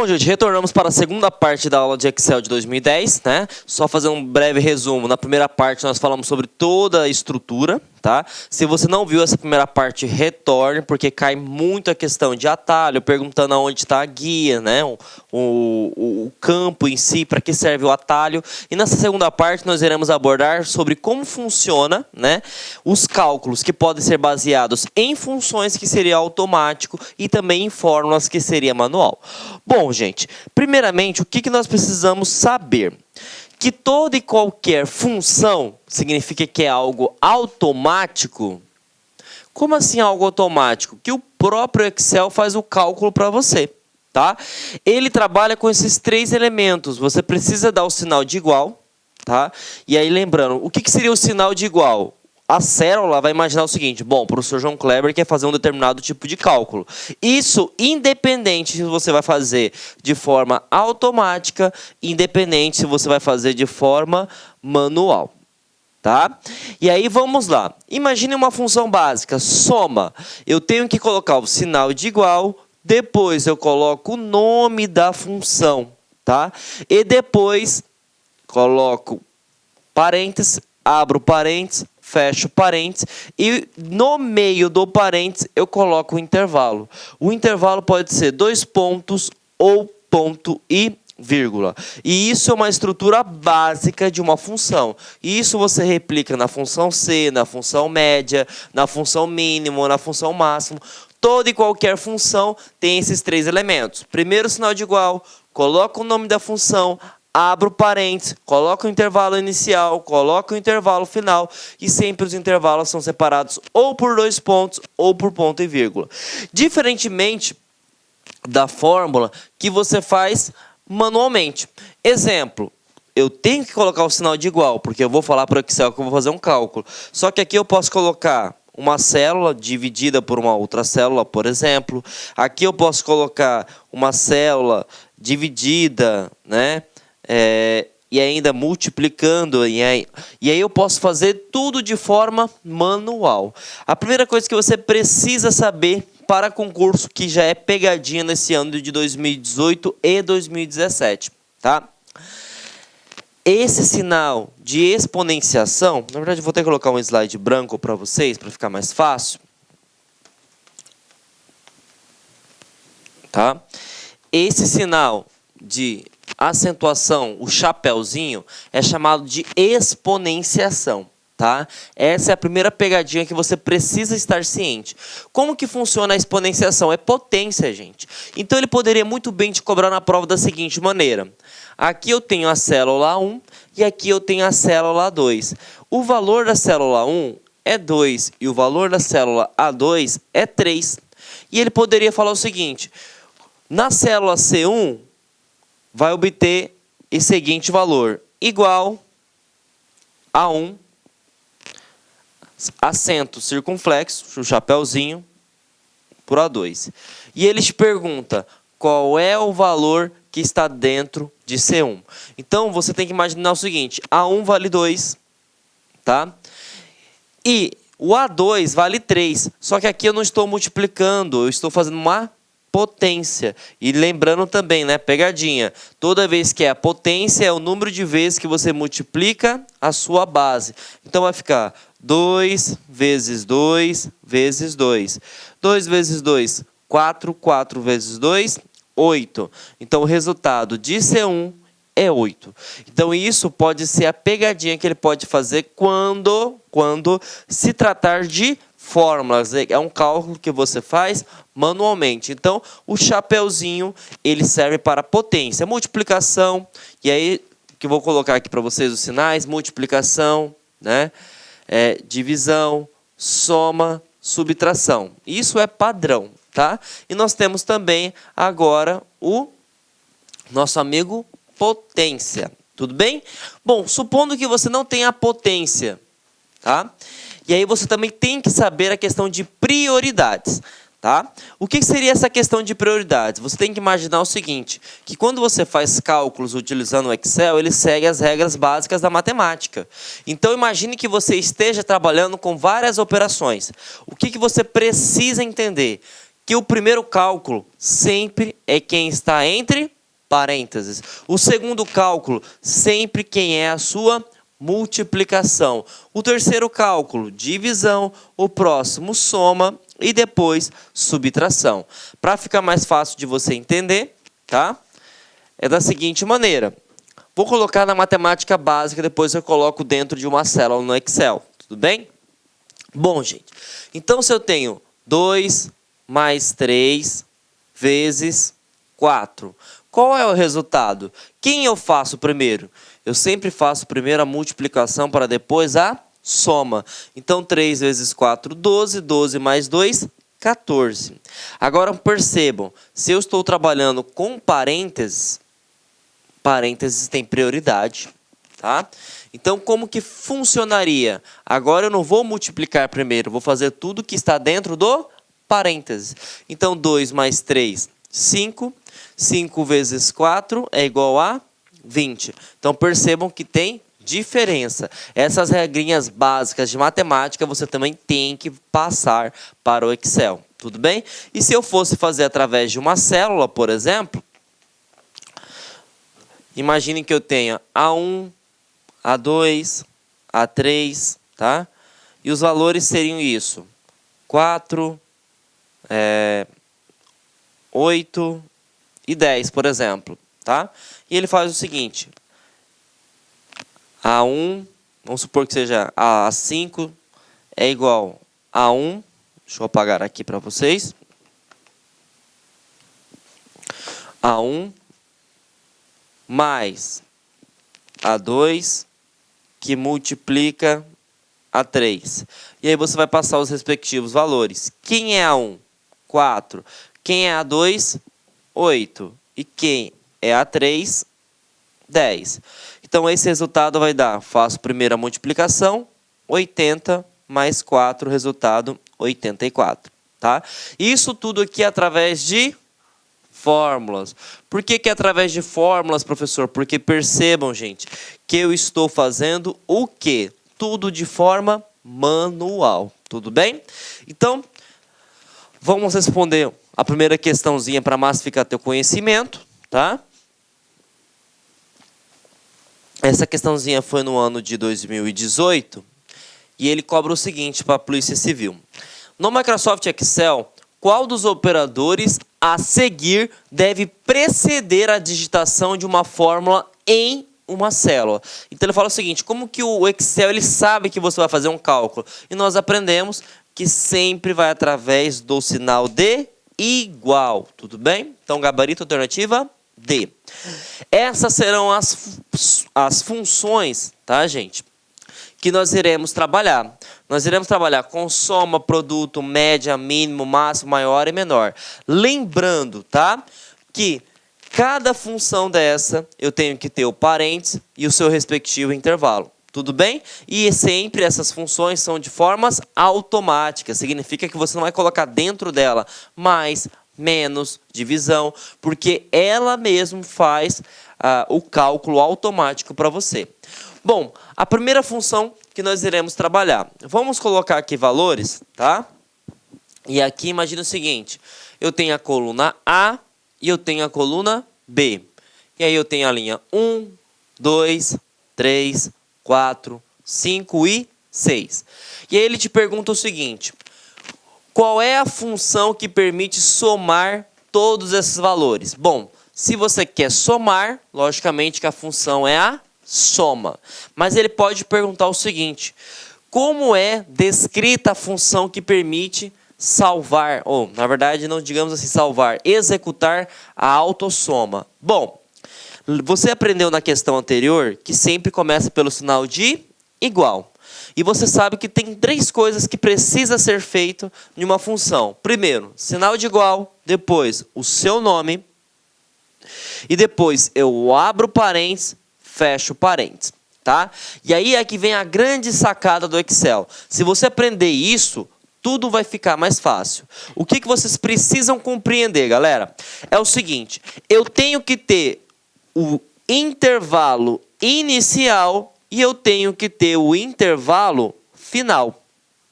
Bom, gente, retornamos para a segunda parte da aula de Excel de 2010, né? Só fazer um breve resumo. Na primeira parte nós falamos sobre toda a estrutura, tá? Se você não viu essa primeira parte, retorne, porque cai muito a questão de atalho, perguntando aonde está a guia, né? O campo em si, para que serve o atalho. E nessa segunda parte nós iremos abordar sobre como funciona, né? Os cálculos que podem ser baseados em funções, que seria automático, e também em fórmulas, que seria manual. Bom, gente, primeiramente, o que nós precisamos saber? Que toda e qualquer função significa que é algo automático. Como assim algo automático? Que o próprio Excel faz o cálculo para você, tá? Ele trabalha com esses três elementos. Você precisa dar o sinal de igual, tá? E aí, lembrando, o que seria o sinal de igual? A célula vai imaginar o seguinte: bom, o professor João Kleber quer fazer um determinado tipo de cálculo. Isso independente se você vai fazer de forma automática, independente se você vai fazer de forma manual. Tá? E aí vamos lá. Imagine uma função básica, soma. Eu tenho que colocar o sinal de igual, depois eu coloco o nome da função, tá? E depois coloco parênteses, abro parênteses, fecho parênteses e no meio do parênteses eu coloco o intervalo. O intervalo pode ser 2 pontos ou ponto e vírgula. E isso é uma estrutura básica de uma função. E isso você replica na função C, na função média, na função mínimo, na função máximo. Toda e qualquer função tem esses três elementos. Primeiro sinal de igual, coloca o nome da função, abro parênteses, coloco o intervalo inicial, coloco o intervalo final e sempre os intervalos são separados ou por 2 pontos ou por ponto e vírgula. Diferentemente da fórmula que você faz manualmente. Exemplo, eu tenho que colocar o sinal de igual, porque eu vou falar para o Excel que eu vou fazer um cálculo. Só que aqui eu posso colocar uma célula dividida por uma outra célula, por exemplo. Aqui eu posso colocar uma célula dividida, né? E ainda multiplicando, e aí eu posso fazer tudo de forma manual. A primeira coisa que você precisa saber para concurso, que já é pegadinha nesse ano de 2018 e 2017, tá? Esse sinal de exponenciação, na verdade eu vou ter que colocar um slide branco para vocês, para ficar mais fácil. Tá? Esse sinal de acentuação, o chapéuzinho, é chamado de exponenciação, tá? Essa é a primeira pegadinha que você precisa estar ciente. Como que funciona a exponenciação? É potência, gente. Então ele poderia muito bem te cobrar na prova da seguinte maneira: aqui eu tenho a célula 1 e aqui eu tenho a célula 2. O valor da célula 1 é 2 e o valor da célula A2 é 3. E ele poderia falar o seguinte: na célula C1 vai obter esse seguinte valor, igual a 1, acento circunflexo, o chapéuzinho, por A2. E ele te pergunta qual é o valor que está dentro de C1. Então, você tem que imaginar o seguinte: A1 vale 2, tá? E o A2 vale 3, só que aqui eu não estou multiplicando, eu estou fazendo uma potência. E lembrando também, né, pegadinha, toda vez que é a potência é o número de vezes que você multiplica a sua base. Então vai ficar 2 vezes 2 vezes 2. 2 vezes 2, 4. 4 vezes 2, 8. Então o resultado de C1 é 8. Então isso pode ser a pegadinha que ele pode fazer quando se tratar de fórmulas. É um cálculo que você faz manualmente. Então, o chapeuzinho, ele serve para potência, multiplicação, e aí que eu vou colocar aqui para vocês os sinais: multiplicação, né? Divisão, soma, subtração. Isso é padrão, tá? E nós temos também agora o nosso amigo potência. Tudo bem? Bom, supondo que você não tenha potência, tá? E aí você também tem que saber a questão de prioridades, tá? O que seria essa questão de prioridades? Você tem que imaginar o seguinte, que quando você faz cálculos utilizando o Excel, ele segue as regras básicas da matemática. Então imagine que você esteja trabalhando com várias operações. O que você precisa entender? que o primeiro cálculo sempre é quem está entre parênteses. O segundo cálculo, sempre quem é a sua multiplicação. O terceiro cálculo, divisão. O próximo, soma. E depois, subtração. Para ficar mais fácil de você entender, tá? É da seguinte maneira. Vou colocar na matemática básica, depois eu coloco dentro de uma célula no Excel. Tudo bem? Bom, gente. Então, se eu tenho 2 mais 3 vezes 4. Qual é o resultado? Quem eu faço primeiro? Eu sempre faço primeiro a multiplicação para depois a soma. Então, 3 vezes 4, 12. 12 mais 2, 14. Agora, percebam, se eu estou trabalhando com parênteses, parênteses tem prioridade, tá? Então, como que funcionaria? Agora eu não vou multiplicar primeiro, vou fazer tudo que está dentro do parênteses. Então, 2 mais 3, 5. 5 vezes 4 é igual a 20. Então, percebam que tem diferença. Essas regrinhas básicas de matemática você também tem que passar para o Excel. Tudo bem? E se eu fosse fazer através de uma célula, por exemplo, imaginem que eu tenha A1, A2, A3, tá? E os valores seriam isso. 4, 8 e 10, por exemplo, tá? E ele faz o seguinte. A1, vamos supor que seja A5, é igual a 1. Deixa eu apagar aqui para vocês. A1 mais A2, que multiplica A3. E aí você vai passar os respectivos valores. Quem é A1? 4. Quem é A2? 8. E quem é A3? 10. Então, esse resultado vai dar, faço primeiro a multiplicação, 80 mais 4, resultado 84. Tá? Isso tudo aqui é através de fórmulas. Por que é através de fórmulas, professor? Porque percebam, gente, que eu estou fazendo o quê? Tudo de forma manual. Tudo bem? Então, vamos responder a primeira questãozinha para massificar teu conhecimento, tá? Essa questãozinha foi no ano de 2018 e ele cobra o seguinte para a Polícia Civil. No Microsoft Excel, qual dos operadores a seguir deve preceder a digitação de uma fórmula em uma célula? Então ele fala o seguinte, como que o Excel ele sabe que você vai fazer um cálculo? E nós aprendemos que sempre vai através do sinal de igual, tudo bem? Então, gabarito alternativa D. Essas serão as funções, tá, gente? Que nós iremos trabalhar. Nós iremos trabalhar com soma, produto, média, mínimo, máximo, maior e menor. Lembrando, tá? Que cada função dessa eu tenho que ter o parênteses e o seu respectivo intervalo. Tudo bem? E sempre essas funções são de formas automáticas. Significa que você não vai colocar dentro dela mais, menos, divisão, porque ela mesmo faz o cálculo automático para você. Bom, a primeira função que nós iremos trabalhar. Vamos colocar aqui valores, tá? E aqui imagina o seguinte. Eu tenho a coluna A e eu tenho a coluna B. E aí eu tenho a linha 1, 2, 3, 4, 5 e 6. E aí ele te pergunta o seguinte. Qual é a função que permite somar todos esses valores? Bom, se você quer somar, logicamente que a função é a soma. Mas ele pode perguntar o seguinte. Como é descrita a função que permite salvar, ou na verdade não digamos assim salvar, executar a autossoma? Bom, você aprendeu na questão anterior que sempre começa pelo sinal de igual. E você sabe que tem 3 coisas que precisa ser feito em uma função. Primeiro, sinal de igual, depois o seu nome, e depois eu abro parênteses, fecho parênteses, tá? E aí é que vem a grande sacada do Excel. Se você aprender isso, tudo vai ficar mais fácil. O que vocês precisam compreender, galera? É o seguinte, eu tenho que ter o intervalo inicial e eu tenho que ter o intervalo final,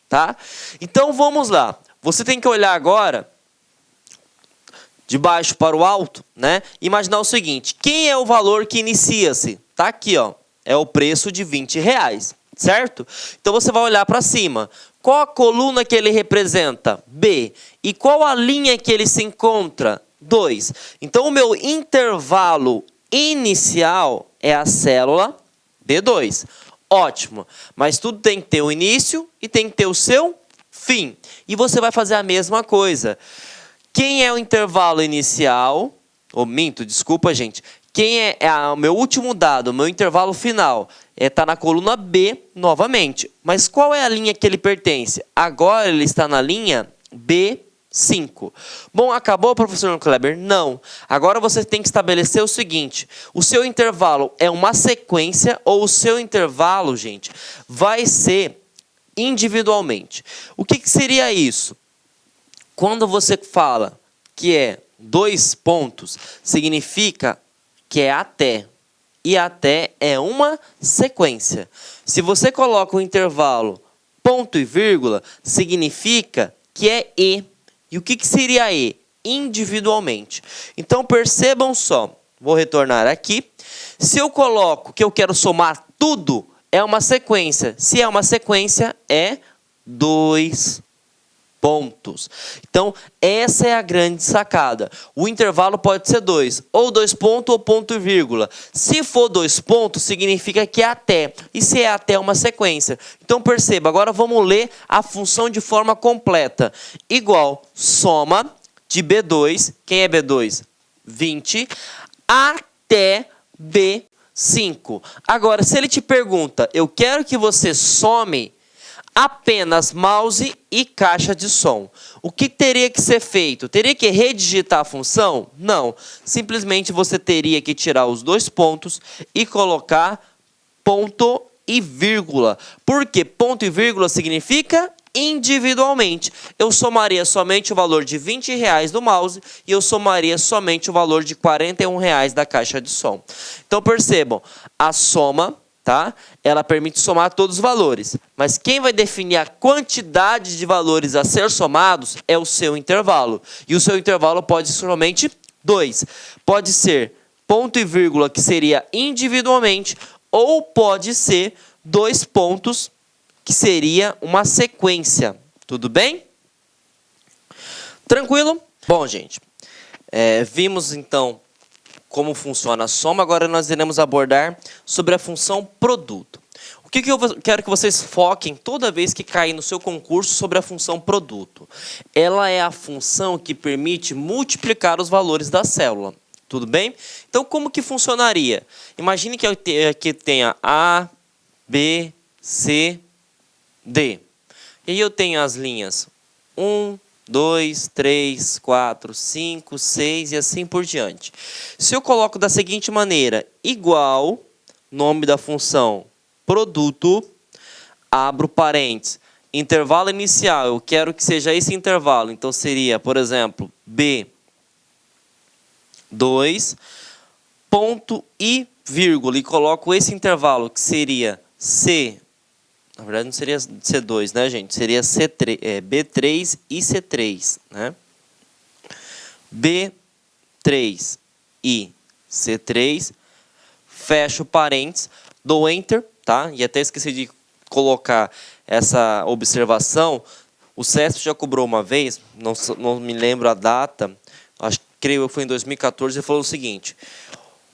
tá? Então vamos lá. Você tem que olhar agora de baixo para o alto, né? Imaginar o seguinte, quem é o valor que inicia-se? Tá aqui, ó, é o preço de R$20, certo? Então você vai olhar para cima. Qual a coluna que ele representa? B. E qual a linha que ele se encontra? 2. Então o meu intervalo inicial é a célula B2. Ótimo, mas tudo tem que ter o início e tem que ter o seu fim. E você vai fazer a mesma coisa. Quem é o intervalo inicial? Desculpa, gente. Quem é o meu último dado, o meu intervalo final? Está na coluna B novamente. Mas qual é a linha que ele pertence? Agora ele está na linha B5. Bom, acabou, professor Kleber? Não. Agora você tem que estabelecer o seguinte. O seu intervalo é uma sequência ou o seu intervalo, gente, vai ser individualmente. O que seria isso? Quando você fala que é 2 pontos, significa que é até. E até é uma sequência. Se você coloca o intervalo ponto e vírgula, significa que é e. E o que seria e? Individualmente. Então percebam só, vou retornar aqui. Se eu coloco que eu quero somar tudo, é uma sequência. Se é uma sequência, é 2 pontos. Então, essa é a grande sacada. O intervalo pode ser 2, ou 2 pontos ou ponto e vírgula. Se for 2 pontos, significa que é até. E se é até uma sequência. Então, perceba, agora vamos ler a função de forma completa. Igual soma de B2, quem é B2? 20, até B5. Agora, se ele te pergunta, eu quero que você some apenas mouse e caixa de som. O que teria que ser feito? Teria que redigitar a função? Não. Simplesmente você teria que tirar os 2 pontos e colocar ponto e vírgula. Por quê? Ponto e vírgula significa individualmente. Eu somaria somente o valor de R$20 do mouse e eu somaria somente o valor de R$41 da caixa de som. Então percebam, a soma, tá? Ela permite somar todos os valores, mas quem vai definir a quantidade de valores a ser somados é o seu intervalo. E o seu intervalo pode ser somente 2. Pode ser ponto e vírgula, que seria individualmente, ou pode ser 2 pontos, que seria uma sequência. Tudo bem? Tranquilo? Bom, gente, vimos então como funciona a soma, agora nós iremos abordar sobre a função produto. O que eu quero que vocês foquem toda vez que cair no seu concurso sobre a função produto? Ela é a função que permite multiplicar os valores da célula. Tudo bem? Então, como que funcionaria? Imagine que aqui tenha A, B, C, D. E aí eu tenho as linhas 1, 2, 3, 4, 5, 6 e assim por diante. Se eu coloco da seguinte maneira, igual, nome da função, produto, abro parênteses, intervalo inicial, eu quero que seja esse intervalo, então seria, por exemplo, B2, ponto e vírgula, e coloco esse intervalo, que seria C, na verdade não seria C2, né, gente? Seria C3, B3 e C3, né? B3 e C3, fecho parênteses, dou Enter, tá? E até esqueci de colocar essa observação. O CESP já cobrou uma vez, não me lembro a data, creio que foi em 2014, ele falou o seguinte: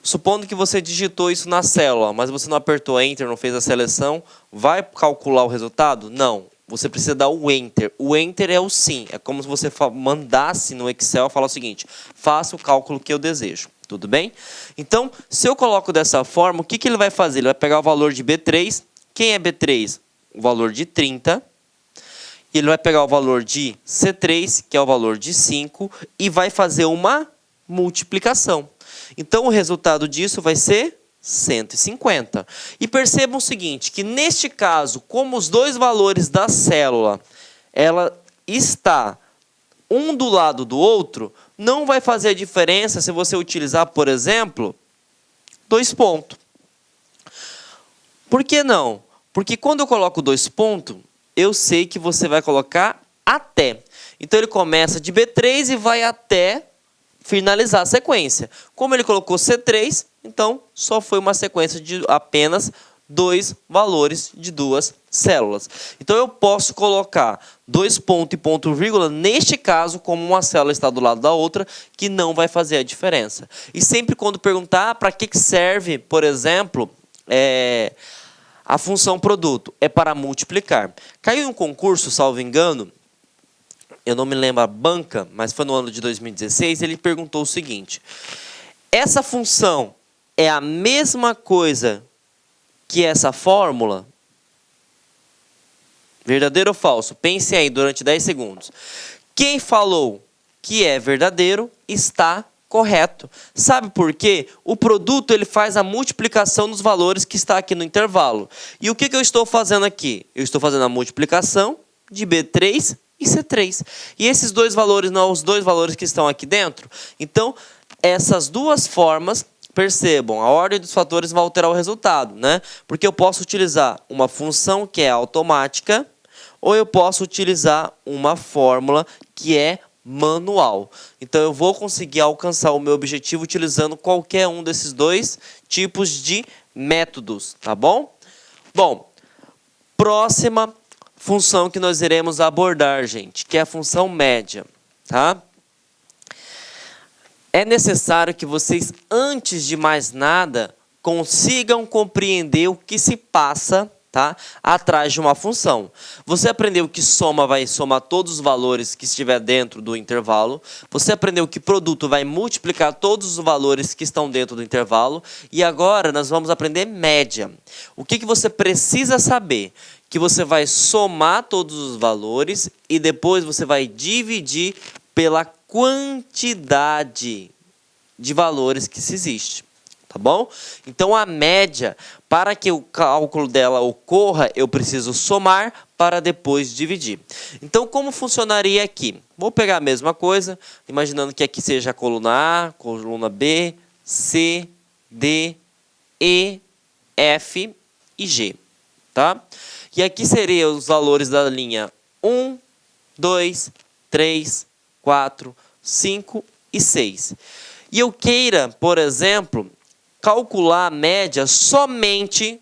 supondo que você digitou isso na célula, mas você não apertou Enter, não fez a seleção, vai calcular o resultado? Não. Você precisa dar o Enter. O Enter é o sim. É como se você mandasse no Excel falar o seguinte: faça o cálculo que eu desejo. Tudo bem? Então, se eu coloco dessa forma, o que ele vai fazer? Ele vai pegar o valor de B3. Quem é B3? O valor de 30. Ele vai pegar o valor de C3, que é o valor de 5, e vai fazer uma multiplicação. Então, o resultado disso vai ser 150. E percebam o seguinte, que neste caso, como os dois valores da célula, ela está um do lado do outro, não vai fazer a diferença se você utilizar, por exemplo, 2 pontos. Por que não? Porque quando eu coloco 2 pontos, eu sei que você vai colocar até. Então, ele começa de B3 e vai até finalizar a sequência. Como ele colocou C3, então só foi uma sequência de apenas 2 valores de 2 células. Então eu posso colocar 2 ponto e ponto vírgula, neste caso, como uma célula está do lado da outra, que não vai fazer a diferença. E sempre quando perguntar para que serve, por exemplo, a função produto, é para multiplicar. Caiu em um concurso, salvo engano, eu não me lembro a banca, mas foi no ano de 2016, ele perguntou o seguinte: essa função é a mesma coisa que essa fórmula? Verdadeiro ou falso? Pense aí durante 10 segundos. Quem falou que é verdadeiro está correto. Sabe por quê? O produto ele faz a multiplicação dos valores que está aqui no intervalo. E o que eu estou fazendo aqui? Eu estou fazendo a multiplicação de B3 e C3. E esses dois valores não são os dois valores que estão aqui dentro? Então, essas duas formas, percebam, a ordem dos fatores vai alterar o resultado, né? Porque eu posso utilizar uma função que é automática, ou eu posso utilizar uma fórmula que é manual. Então eu vou conseguir alcançar o meu objetivo utilizando qualquer um desses dois tipos de métodos, tá bom? Bom, próxima função que nós iremos abordar, gente, que é a função média, tá? É necessário que vocês, antes de mais nada, consigam compreender o que se passa, tá, atrás de uma função. Você aprendeu que soma vai somar todos os valores que estiver dentro do intervalo. Você aprendeu que produto vai multiplicar todos os valores que estão dentro do intervalo. E agora nós vamos aprender média. O que você precisa saber? Que você vai somar todos os valores e depois você vai dividir pela quantidade de valores que se existe, tá bom? Então a média, para que o cálculo dela ocorra, eu preciso somar para depois dividir. Então como funcionaria aqui? Vou pegar a mesma coisa, imaginando que aqui seja a coluna A, coluna B, C, D, E, F e G, tá? E aqui seriam os valores da linha 1, 2, 3, 4, 5 e 6. E eu queira, por exemplo, calcular a média somente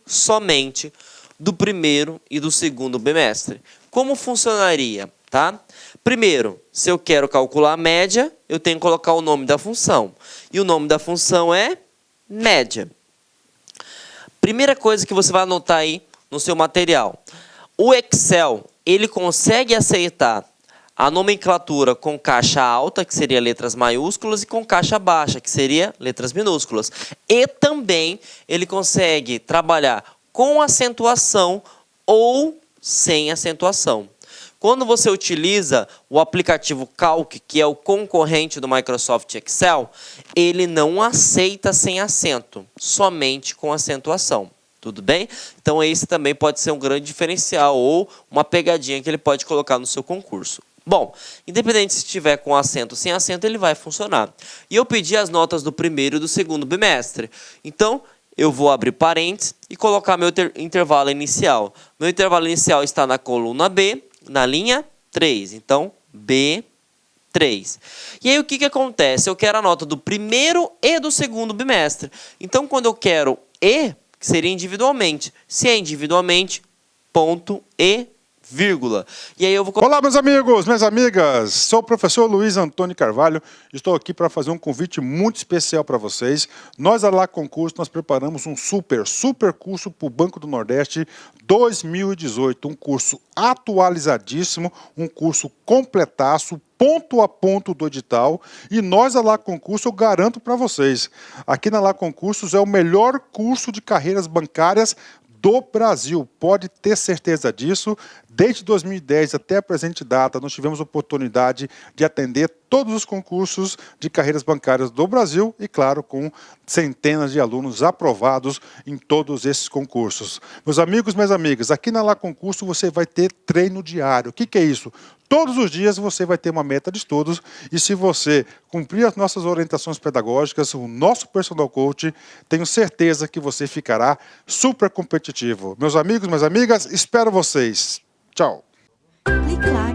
do primeiro e do segundo bimestre. Como funcionaria, tá? Primeiro, se eu quero calcular a média, eu tenho que colocar o nome da função. E o nome da função é média. Primeira coisa que você vai anotar aí no seu material. O Excel, ele consegue aceitar a nomenclatura com caixa alta, que seria letras maiúsculas, e com caixa baixa, que seria letras minúsculas. E também ele consegue trabalhar com acentuação ou sem acentuação. Quando você utiliza o aplicativo Calc, que é o concorrente do Microsoft Excel, ele não aceita sem acento, somente com acentuação. Tudo bem? Então esse também pode ser um grande diferencial ou uma pegadinha que ele pode colocar no seu concurso. Bom, independente se estiver com acento ou sem acento, ele vai funcionar. E eu pedi as notas do primeiro e do segundo bimestre. Então, eu vou abrir parênteses e colocar meu intervalo inicial. Meu intervalo inicial está na coluna B, na linha 3. Então, B3. E aí, o que acontece? Eu quero a nota do primeiro e do segundo bimestre. Então, quando eu quero E, que seria individualmente. Se é individualmente, ponto e vírgula. E aí eu vou... Olá, meus amigos, minhas amigas. Sou o professor Luiz Antônio Carvalho. Estou aqui para fazer um convite muito especial para vocês. Nós, da Lá Concurso, nós preparamos um super curso para o Banco do Nordeste 2018. Um curso atualizadíssimo, um curso completaço, ponto a ponto do edital. E nós, da Lá Concurso, eu garanto para vocês. Aqui na Lá Concursos é o melhor curso de carreiras bancárias do Brasil, pode ter certeza disso. Desde 2010 até a presente data, nós tivemos a oportunidade de atender todos os concursos de carreiras bancárias do Brasil e, claro, com centenas de alunos aprovados em todos esses concursos. Meus amigos, minhas amigas, aqui na Lá Concurso você vai ter treino diário. O que é isso? Todos os dias você vai ter uma meta de estudos e se você cumprir as nossas orientações pedagógicas, o nosso personal coach, tenho certeza que você ficará super competitivo. Meus amigos, minhas amigas, espero vocês. Tchau. Clique lá